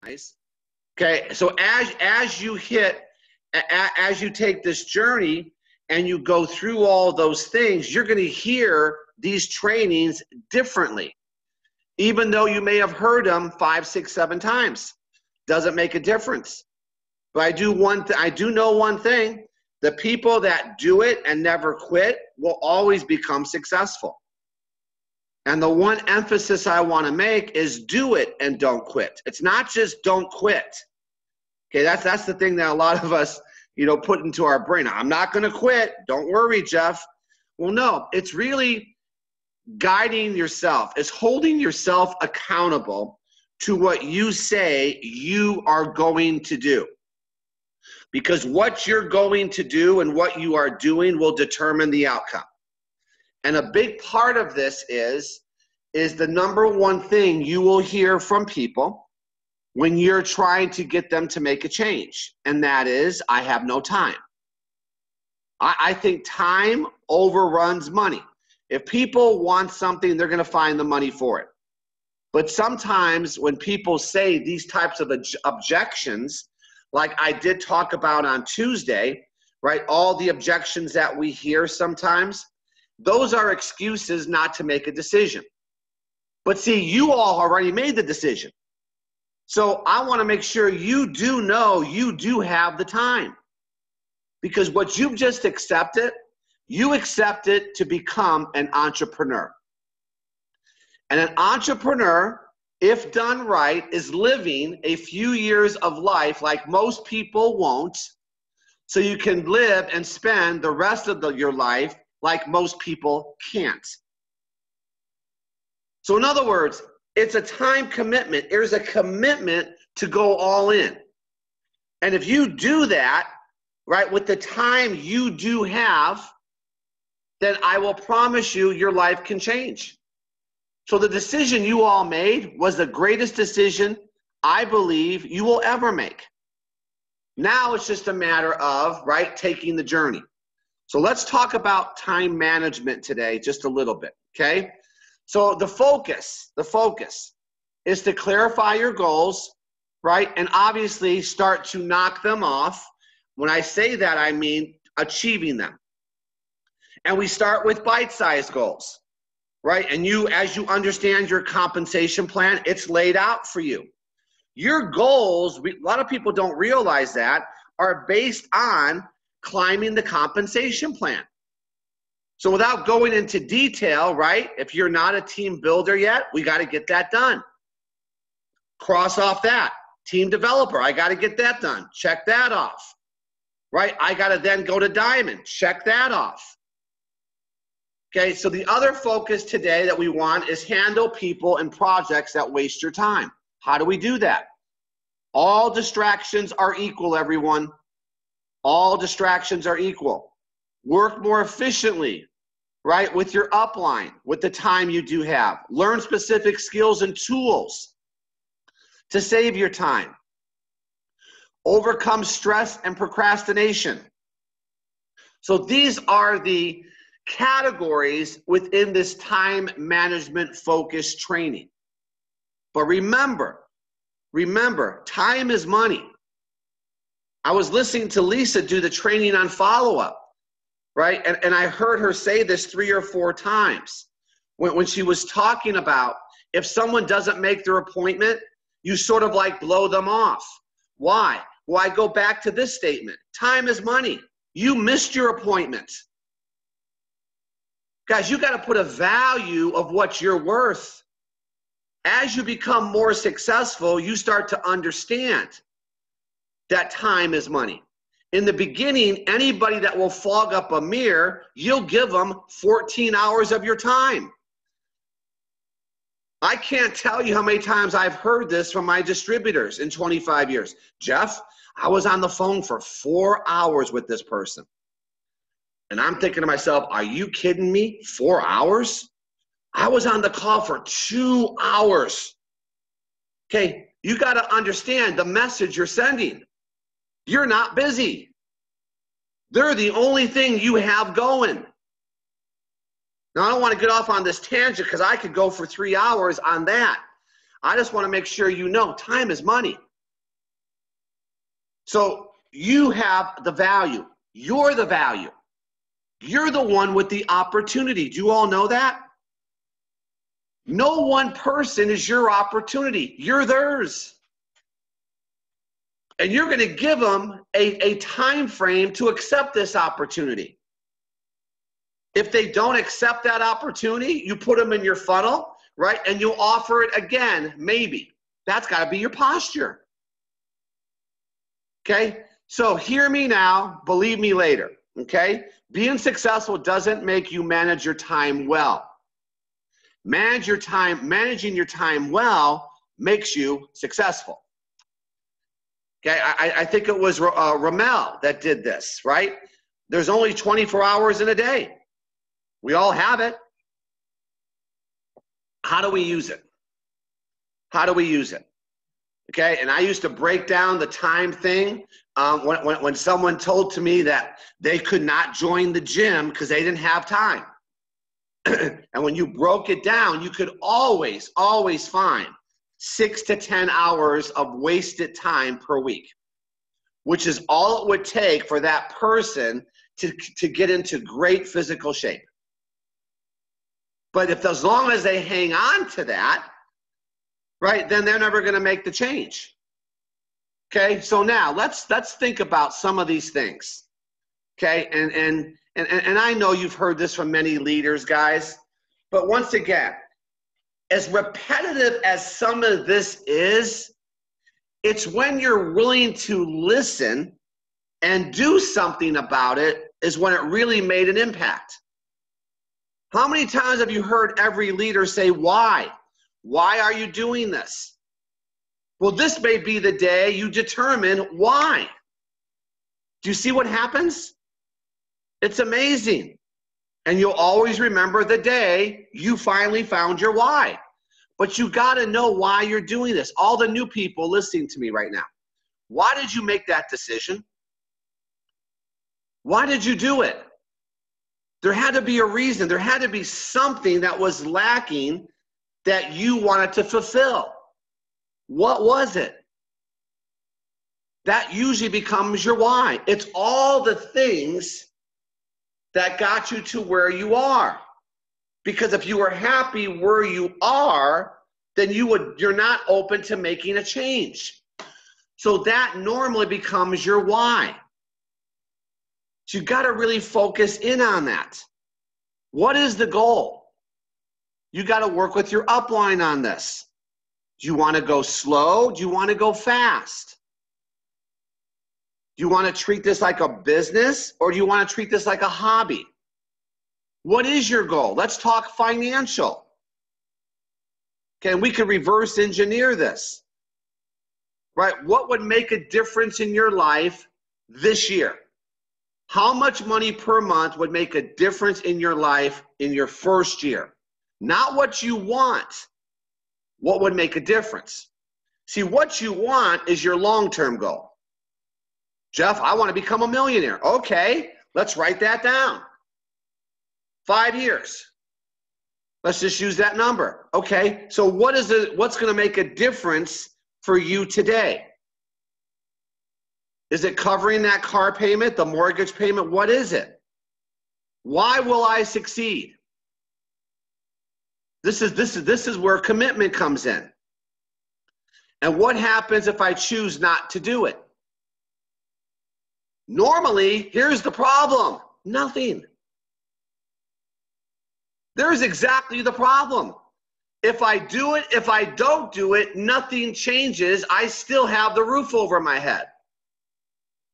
Okay, so as you take this journey and you go through all those things, you're going to hear these trainings differently, even though you may have heard them 5, 6, 7 times. Doesn't make a difference. But I do know one thing: the people that do it and never quit will always become successful. And the one emphasis I want to make is do it and don't quit. It's not just don't quit. Okay, that's the thing that a lot of us, put into our brain. I'm not going to quit. Don't worry, Jeff. Well, no, it's really guiding yourself. It's holding yourself accountable to what you say you are going to do. Because what you're going to do and what you are doing will determine the outcome. And a big part of this is the number one thing you will hear from people when you're trying to get them to make a change. And that is, I have no time. I think time overruns money. If people want something, they're going to find the money for it. But sometimes when people say these types of objections, like I did talk about on Tuesday, right? All the objections that we hear sometimes, those are excuses not to make a decision. But see, you all already made the decision. So I want to make sure you do know you do have the time. Because what you've just accepted, you accepted to become an entrepreneur. And an entrepreneur, if done right, is living a few years of life like most people won't, so you can live and spend the rest of your life like most people can't. So in other words, it's a time commitment. There's a commitment to go all in. And if you do that, right, with the time you do have, then I will promise you your life can change. So the decision you all made was the greatest decision I believe you will ever make. Now it's just a matter of, right, taking the journey. So let's talk about time management today just a little bit, okay? So the focus is to clarify your goals, right? And obviously start to knock them off. When I say that, I mean achieving them. And we start with bite-sized goals, right? And as you understand your compensation plan, it's laid out for you. Your goals, a lot of people don't realize that, are based on climbing the compensation plan. So without going into detail, right, if you're not a team builder yet, we got to get that done. Cross off that. Team developer, I got to get that done. Check that off, right? I got to then go to diamond. Check that off. Okay, so the other focus today that we want is handle people and projects that waste your time. How do we do that? All distractions are equal, everyone. All distractions are equal. Work more efficiently, right, with your upline, with the time you do have. Learn specific skills and tools to save your time. Overcome stress and procrastination. So these are the categories within this time management focused training. But remember, time is money. I was listening to Lisa do the training on follow-up, right? And I heard her say this 3 or 4 times when she was talking about if someone doesn't make their appointment, you sort of like blow them off. Why? Well, I go back to this statement. Time is money. You missed your appointment. Guys, you got to put a value of what you're worth. As you become more successful, you start to understand that time is money. In the beginning, anybody that will fog up a mirror, you'll give them 14 hours of your time. I can't tell you how many times I've heard this from my distributors in 25 years. Jeff, I was on the phone for 4 hours with this person. And I'm thinking to myself, are you kidding me? 4 hours? I was on the call for 2 hours. Okay, you got to understand the message you're sending. You're not busy. They're the only thing you have going. Now, I don't want to get off on this tangent because I could go for 3 hours on that. I just want to make sure you know time is money. So you have the value. You're the value. You're the one with the opportunity. Do you all know that? No one person is your opportunity. You're theirs. And you're going to give them a time frame to accept this opportunity. If they don't accept that opportunity, you put them in your funnel, right? And you offer it again, maybe. That's got to be your posture. Okay? So hear me now, believe me later. Okay? Being successful doesn't make you manage your time well. Managing your time well makes you successful. Okay, I think it was Ramel that did this, right? There's only 24 hours in a day. We all have it. How do we use it? How do we use it? Okay, and I used to break down the time thing when someone told to me that they could not join the gym because they didn't have time. And when you broke it down, you could always find 6 to 10 hours of wasted time per week, which is all it would take for that person to get into great physical shape. But if as long as they hang on to that, right, then they're never going to make the change. Okay, so now let's think about some of these things. Okay, and I know you've heard this from many leaders, guys, but once again, as repetitive as some of this is, it's when you're willing to listen and do something about it is when it really made an impact. How many times have you heard every leader say, why? Why are you doing this? Well, this may be the day you determine why. Do you see what happens? It's amazing. And you'll always remember the day you finally found your why. But you got to know why you're doing this. All the new people listening to me right now. Why did you make that decision? Why did you do it? There had to be a reason. There had to be something that was lacking that you wanted to fulfill. What was it? That usually becomes your why. It's all the things that got you to where you are. Because if you were happy where you are, then you're not open to making a change. So that normally becomes your why. So you got to really focus in on that. What is the goal? You got to work with your upline on this. Do you want to go slow? Do you want to go fast? Do you want to treat this like a business, or do you want to treat this like a hobby? What is your goal? Let's talk financial. Okay, we can reverse engineer this. Right? What would make a difference in your life this year? How much money per month would make a difference in your life in your first year? Not what you want. What would make a difference? See, what you want is your long-term goal. Jeff, I want to become a millionaire. Okay, let's write that down. 5 years. Let's just use that number. Okay, so what's going to make a difference for you today? Is it covering that car payment, the mortgage payment? What is it? Why will I succeed? This is where commitment comes in. And what happens if I choose not to do it? Normally, here's the problem. Nothing. There's exactly the problem. If I do it, if I don't do it, nothing changes. I still have the roof over my head.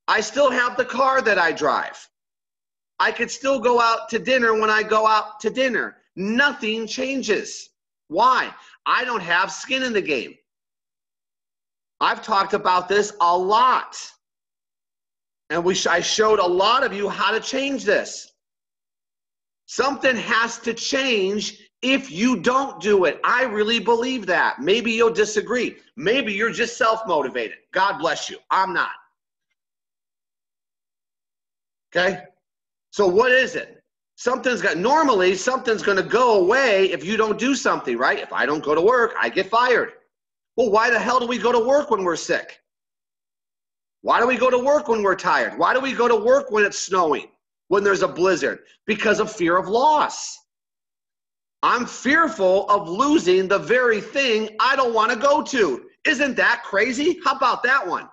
I still have the car that I drive. I could still go out to dinner when I go out to dinner. Nothing changes. Why? I don't have skin in the game. I've talked about this a lot. And I showed a lot of you how to change this. Something has to change if you don't do it. I really believe that. Maybe you'll disagree. Maybe you're just self-motivated. God bless you. I'm not. Okay? So what is it? Normally something's going to go away if you don't do something, right? If I don't go to work, I get fired. Well, why the hell do we go to work when we're sick? Why do we go to work when we're tired? Why do we go to work when it's snowing, when there's a blizzard? Because of fear of loss. I'm fearful of losing the very thing I don't want to go to. Isn't that crazy? How about that one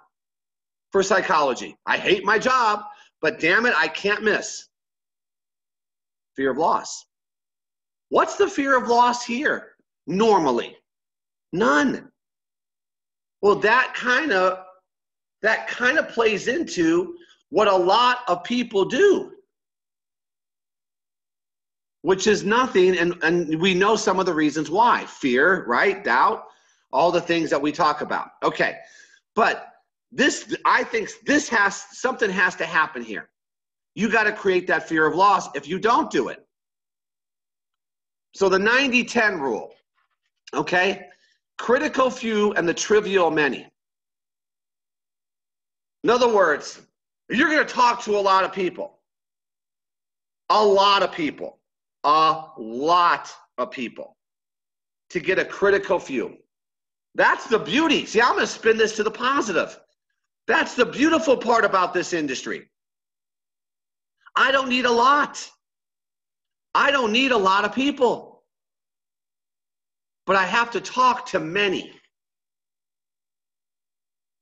for psychology? I hate my job, but damn it, I can't miss. Fear of loss. What's the fear of loss here? Normally, none. Well, that kind of plays into what a lot of people do, which is nothing, and we know some of the reasons why. Fear, right? Doubt, all the things that we talk about. Okay, but this, I think something has to happen here. You got to create that fear of loss if you don't do it. So the 90-10 rule, okay? Critical few and the trivial many. In other words, you're going to talk to a lot of people. A lot of people. A lot of people. To get a critical few. That's the beauty. See, I'm going to spin this to the positive. That's the beautiful part about this industry. I don't need a lot. I don't need a lot of people. But I have to talk to many.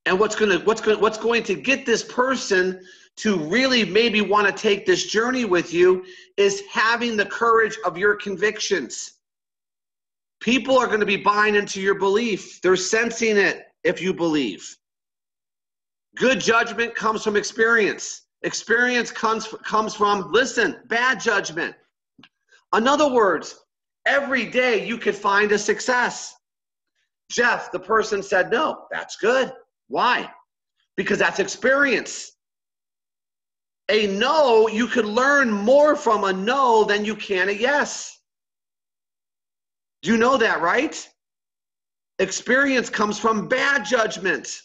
And what's going to get this person to really maybe want to take this journey with you is having the courage of your convictions. People are going to be buying into your belief. They're sensing it if you believe. Good judgment comes from experience. Experience comes from, listen, bad judgment. In other words, every day you could find a success. Jeff, the person said no. That's good. Why? Because that's experience. A no, you could learn more from a no than you can a yes. Do you know that, right? Experience comes from bad judgment.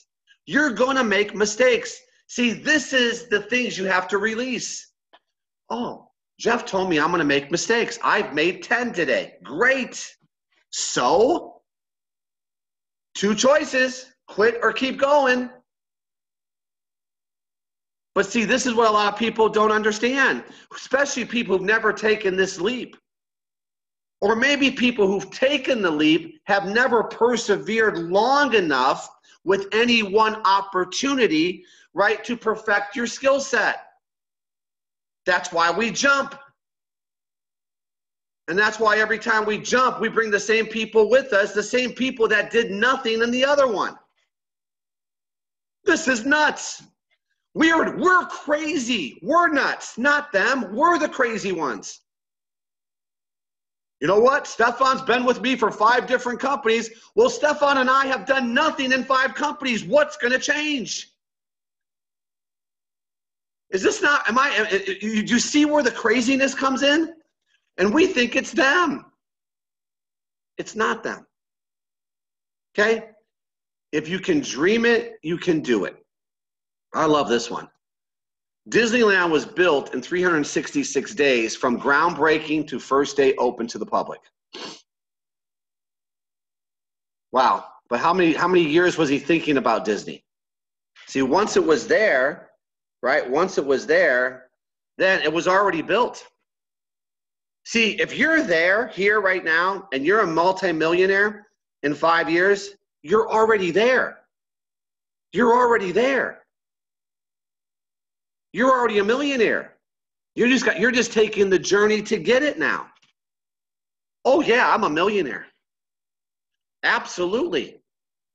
You're going to make mistakes. See, this is the things you have to release. Oh, Jeff told me I'm going to make mistakes. I've made 10 today. Great. So, 2 choices, quit or keep going. But see, this is what a lot of people don't understand, especially people who've never taken this leap. Or maybe people who've taken the leap have never persevered long enough with any one opportunity, right, to perfect your skill set. That's why we jump. And that's why every time we jump, we bring the same people with us, the same people that did nothing in the other one. This is nuts. We're crazy. We're nuts, not them. We're the crazy ones. You know what? Stefan's been with me for 5 different companies. Well, Stefan and I have done nothing in 5 companies. What's going to change? Is this not, you see where the craziness comes in? And we think it's them. It's not them. Okay? If you can dream it, you can do it. I love this one. Disneyland was built in 366 days from groundbreaking to first day open to the public. Wow. But how many years was he thinking about Disney? See, once it was there, right? Once it was there, then it was already built. See, if you're here right now, and you're a multimillionaire in 5 years, you're already there. You're already there. You're already a millionaire. You're just taking the journey to get it now. Oh yeah, I'm a millionaire. Absolutely.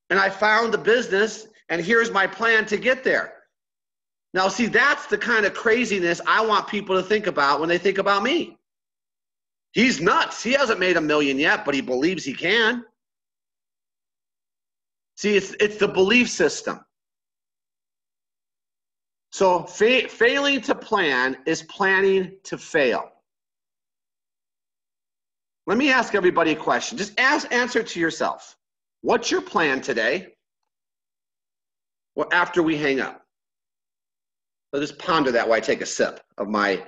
And I found the business, and here's my plan to get there. Now, see, that's the kind of craziness I want people to think about when they think about me. He's nuts. He hasn't made $1 million yet, but he believes he can. See, it's the belief system. So failing to plan is planning to fail. Let me ask everybody a question. Just answer to yourself. What's your plan today? Well, after we hang up. So just ponder that while I take a sip of my,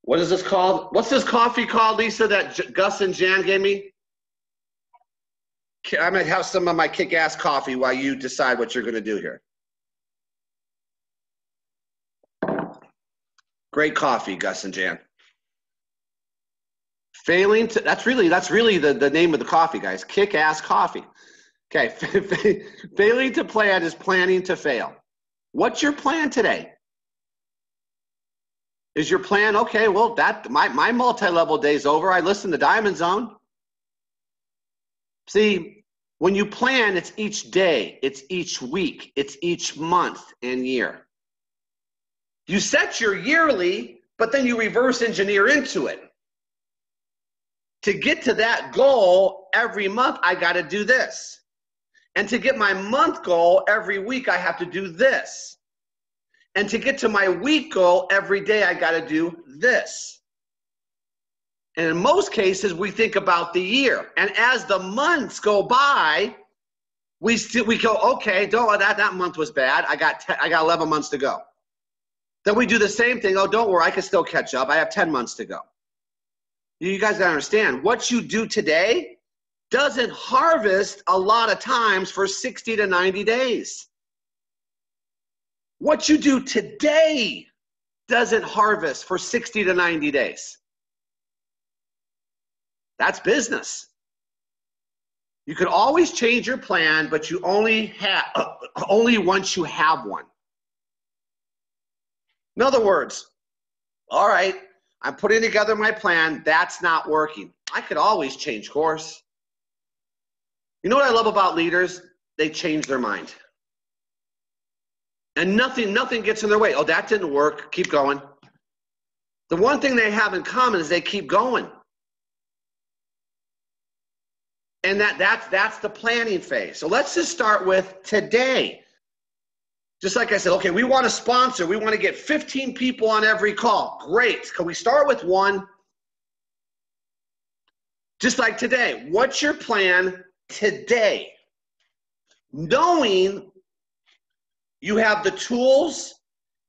what is this called? What's this coffee called, Lisa, that Gus and Jan gave me? I'm going to have some of my kick-ass coffee while you decide what you're going to do here. Great coffee, Gus and Jan. Failing to, that's really the name of the coffee, guys. Kick-ass coffee. Okay, failing to plan is planning to fail. What's your plan today? Is your plan, okay, well, my multi-level day's over. I listen to Diamond Zone. See, when you plan, it's each day, it's each week, it's each month and year. You set your yearly, but then you reverse engineer into it. To get to that goal every month, I got to do this. And to get my month goal every week, I have to do this. And to get to my week goal every day, I got to do this. And in most cases, we think about the year. And as the months go by, we go, okay, that month was bad. I got 11 months to go. Then we do the same thing. Oh, don't worry, I can still catch up. I have 10 months to go. You guys gotta understand, what you do today doesn't harvest a lot of times for 60 to 90 days. What you do today doesn't harvest for 60 to 90 days. That's business. You can always change your plan, but you only once you have one. In other words, all right, I'm putting together my plan. That's not working. I could always change course. You know what I love about leaders? They change their mind. And nothing gets in their way. Oh, that didn't work. Keep going. The one thing they have in common is they keep going. And that's the planning phase. So let's just start with today. Just like I said, okay, we want to sponsor. We want to get 15 people on every call. Great. Can we start with one? Just like today. What's your plan today? Knowing you have the tools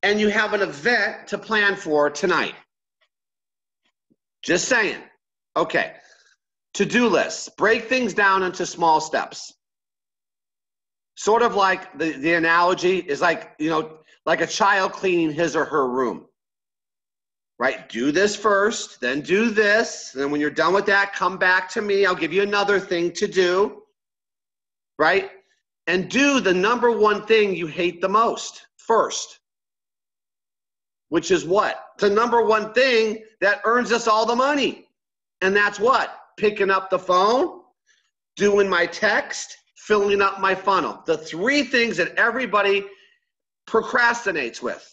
and you have an event to plan for tonight. Just saying. Okay. To-do lists. Break things down into small steps. Sort of like the analogy is like, like a child cleaning his or her room. Right? Do this first, then do this. Then when you're done with that, come back to me. I'll give you another thing to do. Right? And do the number one thing you hate the most first. Which is what? The number one thing that earns us all the money. And that's what? Picking up the phone, doing my text, filling up my funnel. The three things that everybody procrastinates with.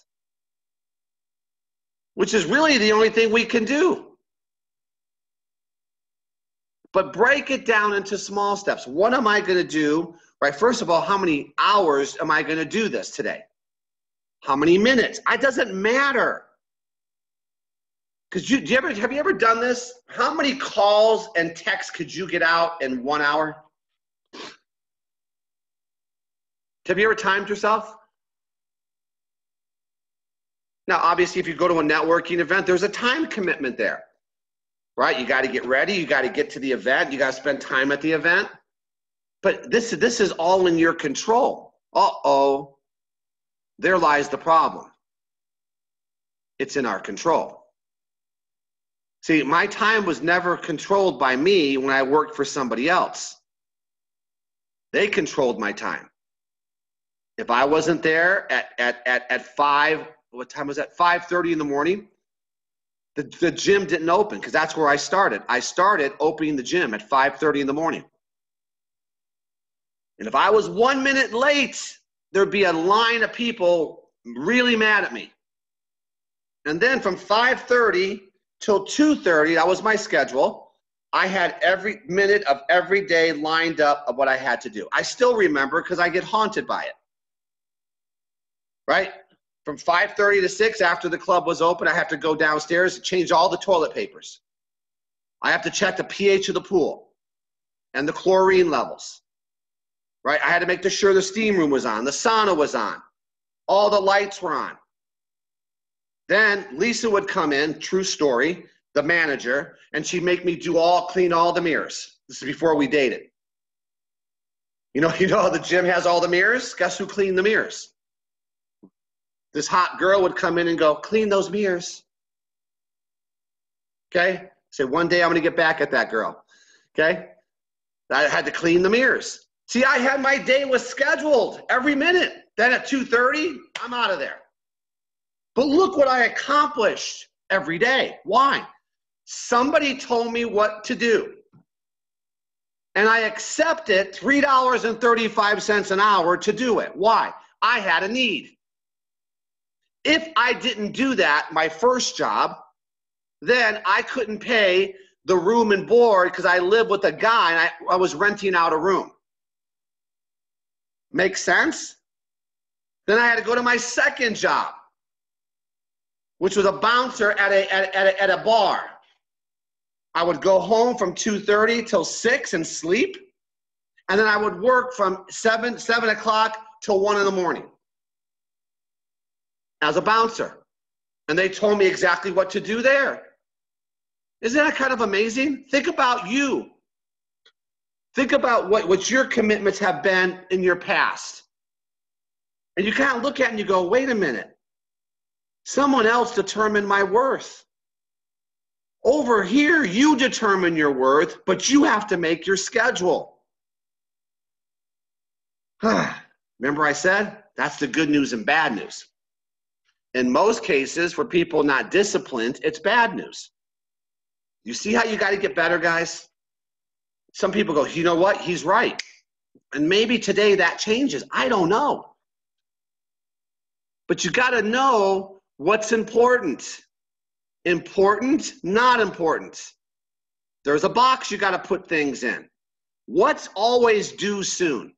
Which is really the only thing we can do. But break it down into small steps. What am I going to do? Right, first of all, how many hours am I going to do this today? How many minutes? It doesn't matter. Because have you ever done this? How many calls and texts could you get out in 1 hour? Have you ever timed yourself? Now, obviously, if you go to a networking event, there's a time commitment there, right? You got to get ready. You got to get to the event. You got to spend time at the event. But this is all in your control. Uh-oh, there lies the problem. It's in our control. See, my time was never controlled by me when I worked for somebody else. They controlled my time. If I wasn't there at 5, what time was that? 5:30 in the morning, the gym didn't open because that's where I started. I started opening the gym at 5:30 in the morning. And if I was 1 minute late, there'd be a line of people really mad at me. And then from 5:30 till 2:30, that was my schedule. I had every minute of every day lined up of what I had to do. I still remember because I get haunted by it. Right? From 5:30 to 6, after the club was open, I have to go downstairs and change all the toilet papers. I have to check the pH of the pool and the chlorine levels. Right? I had to make sure the steam room was on, the sauna was on, all the lights were on. Then Lisa would come in, true story, the manager, and she'd make me clean all the mirrors. This is before we dated. You know how the gym has all the mirrors? Guess who cleaned the mirrors? This hot girl would come in and go, clean those mirrors. Okay? Say, one day I'm going to get back at that girl. Okay? I had to clean the mirrors. See, I had my day was scheduled every minute. Then at 2:30, I'm out of there. But look what I accomplished every day. Why? Somebody told me what to do. And I accepted $3.35 an hour to do it. Why? I had a need. If I didn't do that, my first job, then I couldn't pay the room and board because I lived with a guy and I was renting out a room. Make sense? Then I had to go to my second job, which was a bouncer at a bar. I would go home from 2:30 till 6 and sleep. And then I would work from 7 o'clock till 1 in the morning as a bouncer. And they told me exactly what to do there. Isn't that kind of amazing? Think about you. Think about what your commitments have been in your past. And you kind of look at it and you go, wait a minute. Someone else determined my worth. Over here, you determine your worth, but you have to make your schedule. Remember I said, that's the good news and bad news. In most cases, for people not disciplined, it's bad news. You see how you got to get better, guys? Some people go, you know what? He's right. And maybe today that changes. I don't know. But you got to know what's important. Important, not important. There's a box you got to put things in. What's always due soon?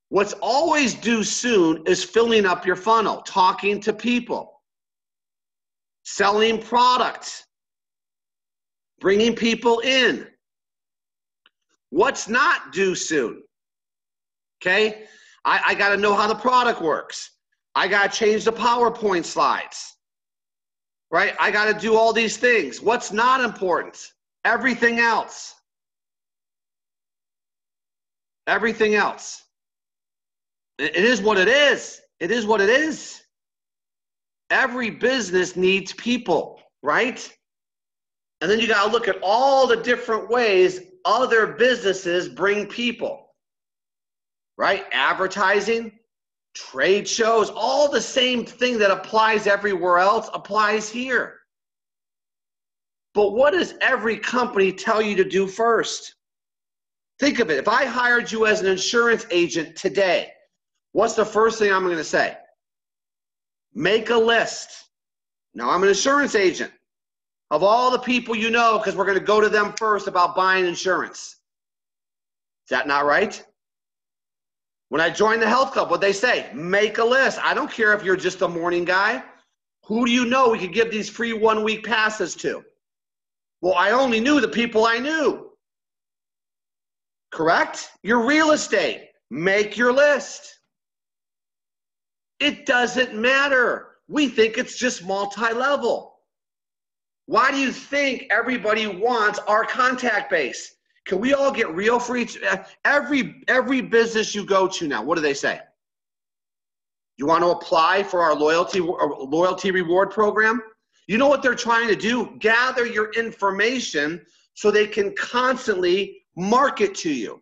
What's always due soon is filling up your funnel, talking to people, selling products, bringing people in. What's not due soon? Okay? I got to know how the product works. I got to change the PowerPoint slides. Right? I got to do all these things. What's not important? Everything else. Everything else. It is what it is. It is what it is. Every business needs people, right? And then you got to look at all the different ways other businesses bring people, right? Advertising, trade shows, all the same thing that applies everywhere else applies here. But what does every company tell you to do first? Think of it. If I hired you as an insurance agent today, what's the first thing I'm going to say? Make a list. Now, I'm an insurance agent of all the people you know because we're going to go to them first about buying insurance. Is that not right? When I joined the health club, what'd they say? Make a list. I don't care if you're just a morning guy. Who do you know we could give these free 1-week passes to? Well, I only knew the people I knew. Correct? Your real estate. Make your list. It doesn't matter. We think it's just multi-level. Why do you think everybody wants our contact base? Can we all get real for each? Every business you go to now, what do they say? You want to apply for our loyalty reward program? You know what they're trying to do? Gather your information so they can constantly market to you.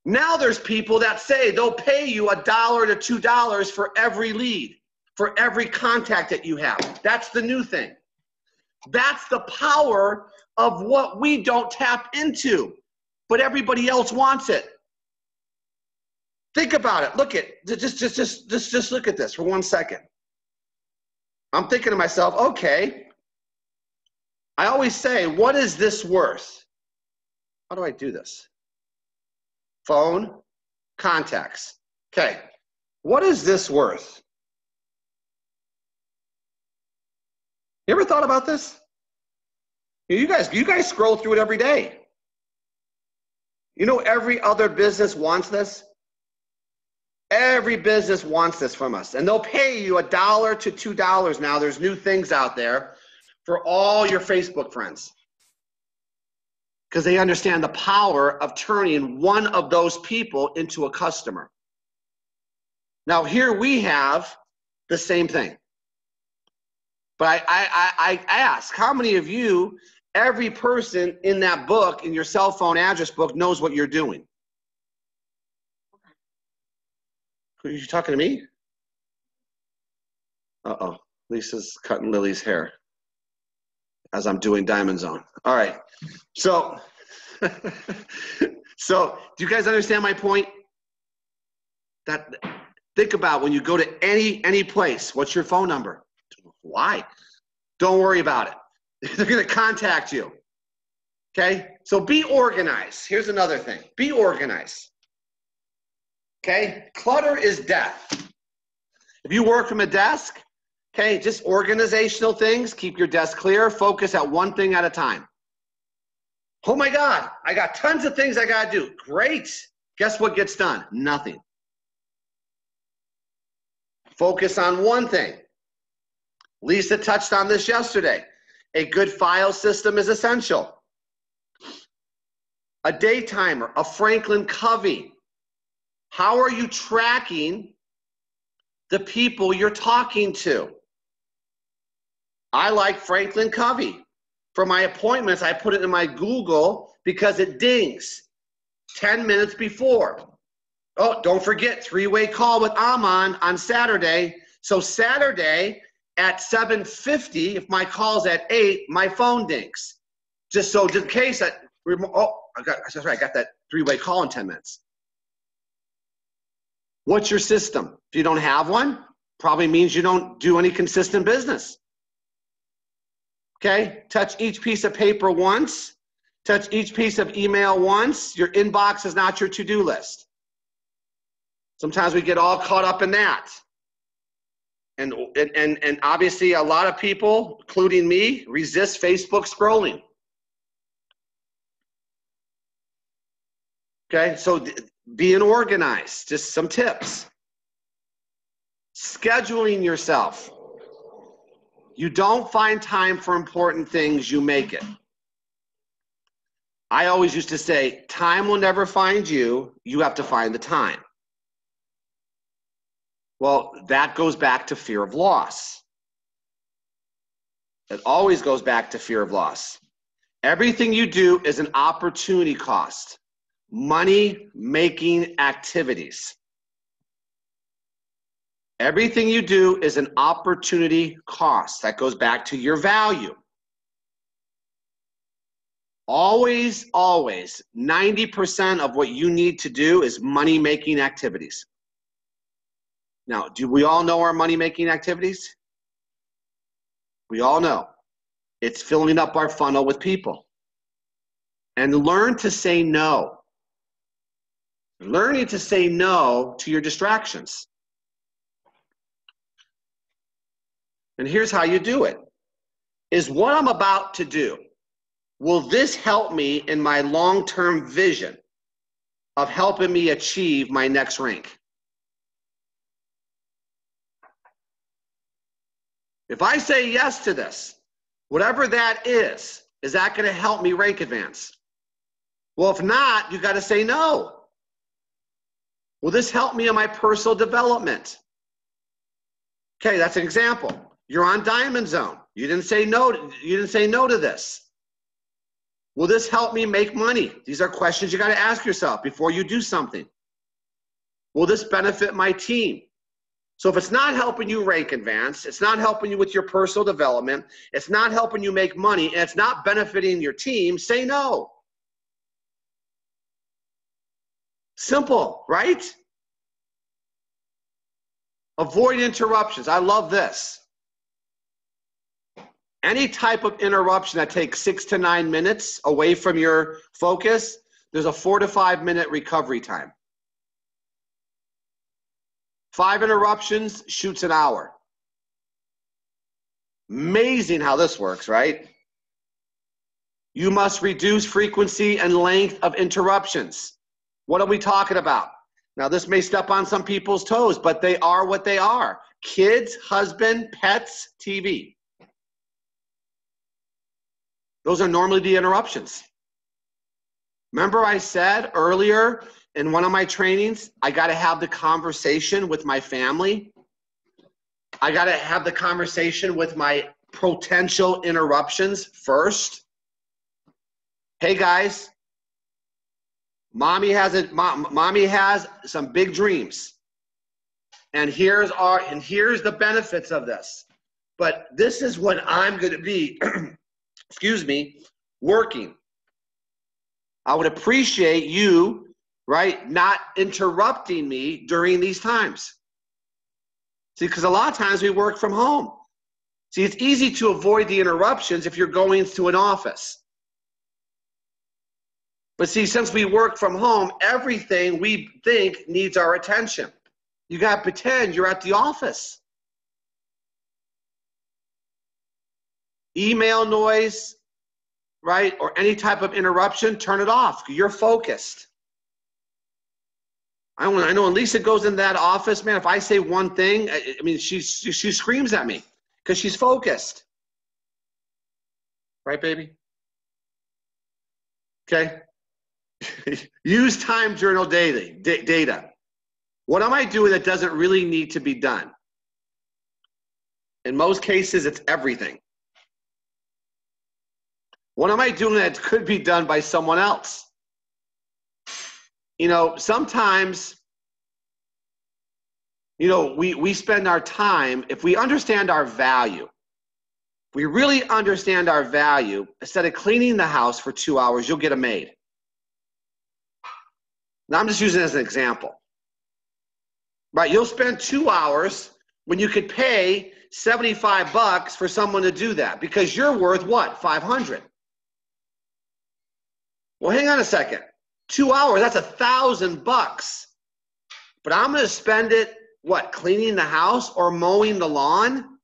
Now there's people that say they'll pay you $1 to $2 for every lead, for every contact that you have. That's the new thing. That's the power of what we don't tap into, but everybody else wants it. Think about it. Look at just look at this for 1 second. I'm thinking to myself, okay, I always say, what is this worth? How do I do this? Phone, contacts. Okay, what is this worth? You ever thought about this? You guys scroll through it every day. You know every other business wants this? Every business wants this from us. And they'll pay you $1 to $2 now. There's new things out there for all your Facebook friends. Because they understand the power of turning one of those people into a customer. Now here we have the same thing. But I ask, how many of you, every person in that book, in your cell phone address book, knows what you're doing? Are you talking to me? Uh-oh, Lisa's cutting Lily's hair as I'm doing Diamond Zone. All right, so, so do you guys understand my point? That, think about when you go to any place, what's your phone number? Why? Don't worry about it. They're going to contact you. Okay? So be organized. Here's another thing. Be organized. Okay? Clutter is death. If you work from a desk, okay, just organizational things. Keep your desk clear. Focus at one thing at a time. Oh my God, I got tons of things I got to do. Great. Guess what gets done? Nothing. Focus on one thing. Lisa touched on this yesterday. A good file system is essential. A day timer, a Franklin Covey. How are you tracking the people you're talking to? I like Franklin Covey. For my appointments, I put it in my Google because it dings 10 minutes before. Oh, don't forget, 3-way call with Aman on Saturday. So Saturday at 7:50, if my call's at 8, my phone dings. Just in case I got that 3-way call in 10 minutes. What's your system? If you don't have one, probably means you don't do any consistent business. Okay, touch each piece of paper once. Touch each piece of email once. Your inbox is not your to-do list. Sometimes we get all caught up in that. And obviously a lot of people, including me, resist Facebook scrolling. Okay, so being organized, just some tips. Scheduling yourself. You don't find time for important things, you make it. I always used to say, time will never find you, you have to find the time. Well, that goes back to fear of loss. It always goes back to fear of loss. Everything you do is an opportunity cost. Money-making activities. Everything you do is an opportunity cost. That goes back to your value. Always, 90% of what you need to do is money-making activities. Now, do we all know our money-making activities? We all know. It's filling up our funnel with people. And learn to say no. Learning to say no to your distractions. And here's how you do it. Is what I'm about to do, will this help me in my long-term vision of helping me achieve my next rank? If I say yes to this, whatever that is that going to help me rank advance? Well, if not, you got to say no. Will this help me in my personal development? Okay, that's an example. You're on Diamond Zone. You didn't say no to this. Will this help me make money? These are questions you got to ask yourself before you do something. Will this benefit my team? So if it's not helping you rank advance, it's not helping you with your personal development, it's not helping you make money, and it's not benefiting your team, say no. Simple, right? Avoid interruptions. I love this. Any type of interruption that takes 6 to 9 minutes away from your focus, there's a 4 to 5 minute recovery time. 5 interruptions shoots an hour. Amazing how this works, right? You must reduce frequency and length of interruptions. What are we talking about? Now, this may step on some people's toes, but they are what they are. Kids, husband, pets, TV. Those are normally the interruptions. Remember I said earlier in one of my trainings, I got to have the conversation with my family. I got to have the conversation with my potential interruptions first. Hey guys, mommy has some big dreams. And here's the benefits of this. But this is when I'm going to be, excuse me, working. I would appreciate you, right, not interrupting me during these times. See, because a lot of times we work from home. See, it's easy to avoid the interruptions if you're going to an office. But see, since we work from home, everything we think needs our attention. You got to pretend you're at the office. Email noise, right, or any type of interruption, turn it off. You're focused. I know when Lisa goes in that office, man, if I say one thing, I mean, she screams at me because she's focused. Right, baby? Okay. Use time journal data. What am I doing that doesn't really need to be done? In most cases, it's everything. What am I doing that could be done by someone else? You know, sometimes, you know, we spend our time, if we understand our value, if we really understand our value, instead of cleaning the house for 2 hours, you'll get a maid. Now, I'm just using it as an example. Right, you'll spend 2 hours when you could pay $75 for someone to do that because you're worth what? 500. Well, hang on a second. 2 hours, that's $1,000. But I'm going to spend it, what, cleaning the house or mowing the lawn?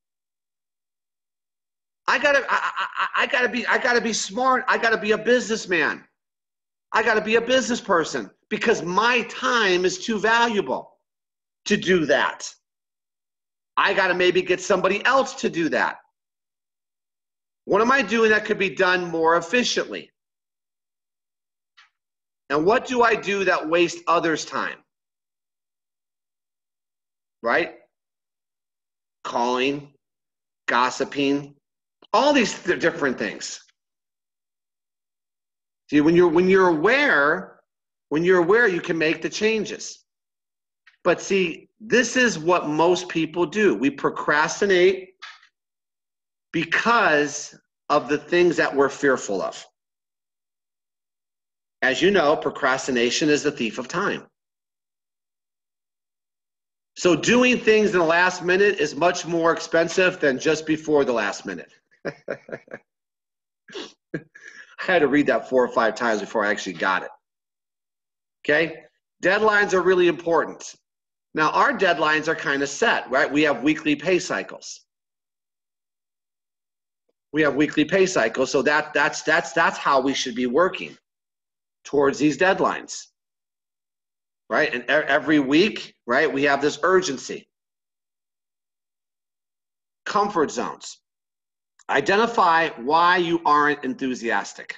I gotta be smart. I gotta be a businessman. I gotta be a business person because my time is too valuable to do that. I got to maybe get somebody else to do that. What am I doing that could be done more efficiently? And what do I do that wastes others' time? Right? Calling, gossiping, all these different things. See, when you're aware, you can make the changes. But see, this is what most people do. We procrastinate because of the things that we're fearful of. As you know, procrastination is the thief of time. So doing things in the last minute is much more expensive than just before the last minute. I had to read that 4 or 5 times before I actually got it. Okay? Deadlines are really important. Now, our deadlines are kind of set, right? We have weekly pay cycles. So that's how we should be working towards these deadlines, right? And every week, right, we have this urgency. Comfort zones. Identify why you aren't enthusiastic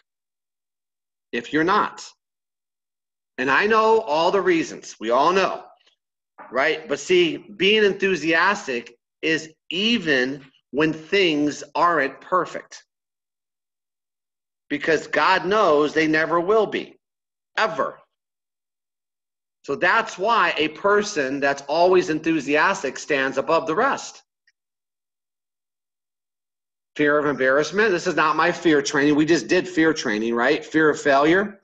if you're not. And I know all the reasons. We all know. Right? But see, being enthusiastic is even when things aren't perfect. Because God knows they never will be, ever. So that's why a person that's always enthusiastic stands above the rest. Fear of embarrassment. This is not my fear training. We just did fear training, right? Fear of failure.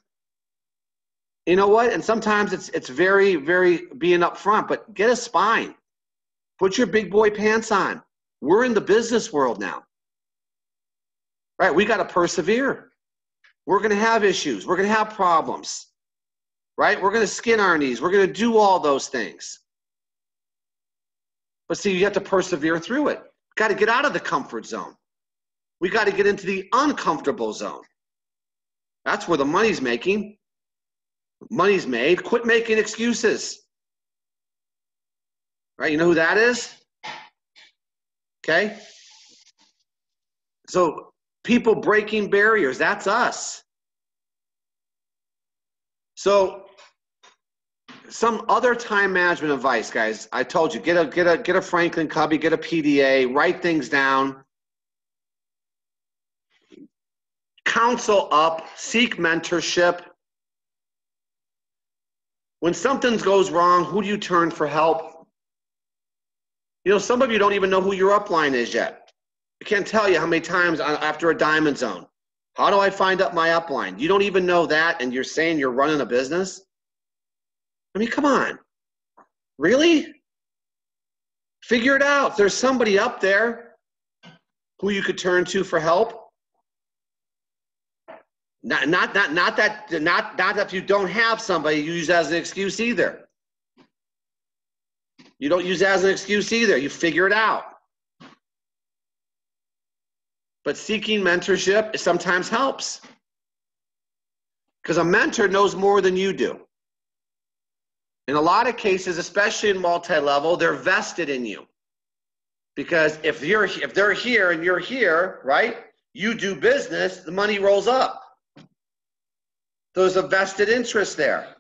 You know what? And sometimes it's very, very being upfront, but get a spine. Put your big boy pants on. We're in the business world now. Right? We got to persevere. We're going to have issues. We're going to have problems. Right? We're going to skin our knees. We're going to do all those things. But see, you have to persevere through it. Got to get out of the comfort zone. We got to get into the uncomfortable zone. That's where the money's making. Money's made. Quit making excuses. Right? You know who that is? Okay? So people breaking barriers, that's us. So some other time management advice, guys. I told you, get a Franklin Covey, get a PDA, write things down, counsel up, seek mentorship. When something goes wrong, who do you turn for help? You know, some of you don't even know who your upline is yet. I can't tell you how many times after a diamond zone, how do I find up my upline? You don't even know that, and you're saying you're running a business? I mean, come on. Really? Figure it out. There's somebody up there who you could turn to for help. Not that if you don't have somebody, you use that as an excuse either. You don't use that as an excuse either. You figure it out. But seeking mentorship sometimes helps. Because a mentor knows more than you do. In a lot of cases, especially in multi-level, they're vested in you. Because if they're here and you're here, right? You do business, the money rolls up. There's a vested interest there.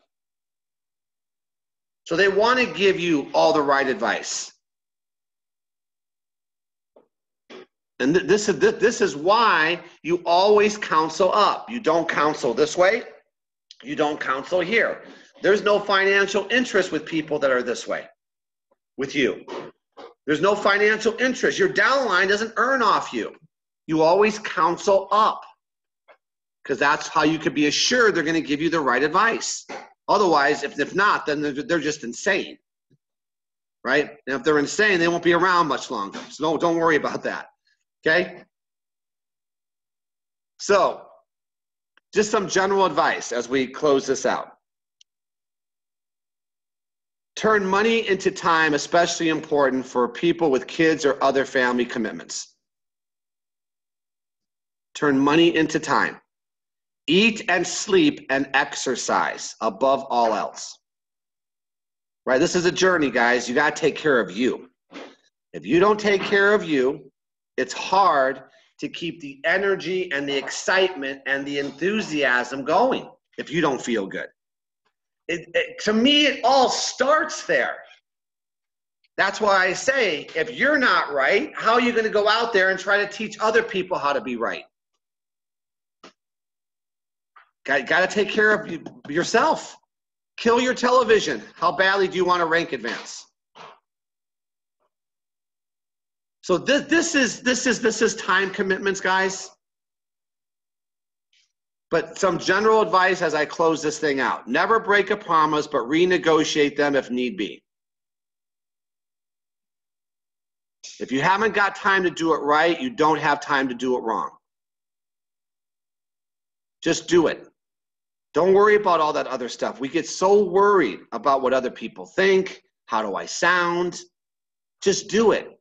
So they want to give you all the right advice. And this is why you always counsel up. You don't counsel this way. You don't counsel here. There's no financial interest with people that are this way with you. There's no financial interest. Your downline doesn't earn off you. You always counsel up because that's how you could be assured they're going to give you the right advice. Otherwise, if not, then they're just insane, right? And if they're insane, they won't be around much longer. So don't worry about that, okay? So just some general advice as we close this out. Turn money into time, especially important for people with kids or other family commitments. Turn money into time. Eat and sleep and exercise above all else. Right? This is a journey, guys. You got to take care of you. If you don't take care of you, it's hard to keep the energy and the excitement and the enthusiasm going if you don't feel good. To me, it all starts there. That's why I say, if you're not right, how are you going to go out there and try to teach other people how to be right? Got to take care of yourself. Kill your television. How badly do you want to rank advance? So this is time commitments, guys. But some general advice as I close this thing out. Never break a promise, but renegotiate them if need be. If you haven't got time to do it right, you don't have time to do it wrong. Just do it. Don't worry about all that other stuff. We get so worried about what other people think. How do I sound? Just do it.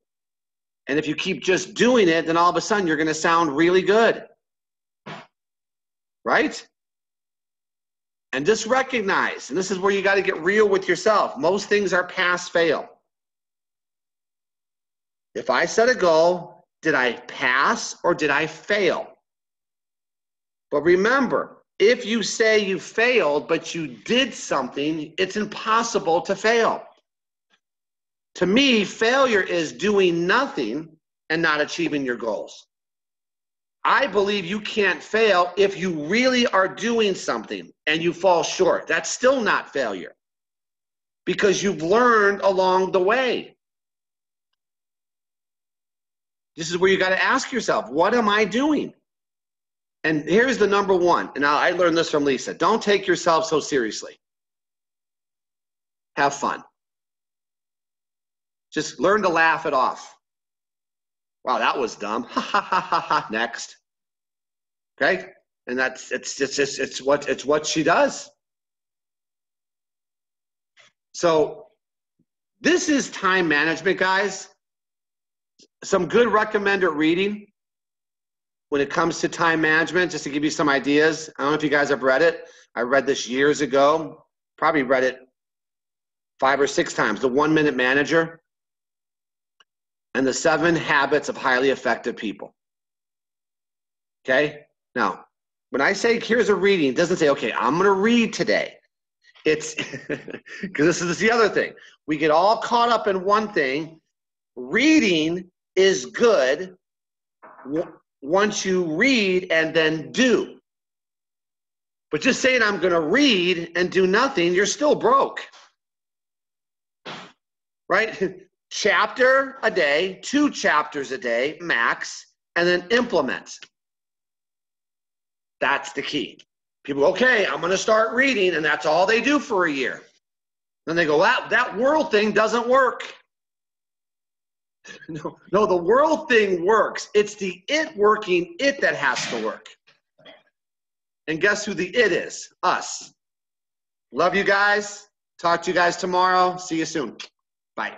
And if you keep just doing it, then all of a sudden you're going to sound really good. Right? And just recognize, and this is where you got to get real with yourself. Most things are pass fail. If I set a goal, did I pass or did I fail? But remember, if you say you failed, but you did something, it's impossible to fail. To me, failure is doing nothing and not achieving your goals. I believe you can't fail if you really are doing something and you fall short. That's still not failure because you've learned along the way. This is where you got to ask yourself, what am I doing? And here's the number one, and I learned this from Lisa. Don't take yourself so seriously. Have fun. Just learn to laugh it off. Wow, that was dumb. Ha ha ha ha ha. Next. Okay? And it's what she does. So this is time management, guys. Some good recommended reading when it comes to time management, just to give you some ideas. I don't know if you guys have read it. I read this years ago. Probably read it 5 or 6 times. The 1 Minute Manager and the 7 Habits of Highly Effective People. Okay? Now, when I say here's a reading, it doesn't say, okay, I'm going to read today. It's because this is the other thing. We get all caught up in one thing. Reading is good once you read and then do. But just saying I'm going to read and do nothing, you're still broke. Right? Chapter a day, 2 chapters a day max, and then implement. That's the key. People, okay, I'm going to start reading, and that's all they do for a year. Then they go, that world thing doesn't work. No, the world thing works. It's the it working it that has to work. And guess who the it is? Us. Love you guys. Talk to you guys tomorrow. See you soon. Bye.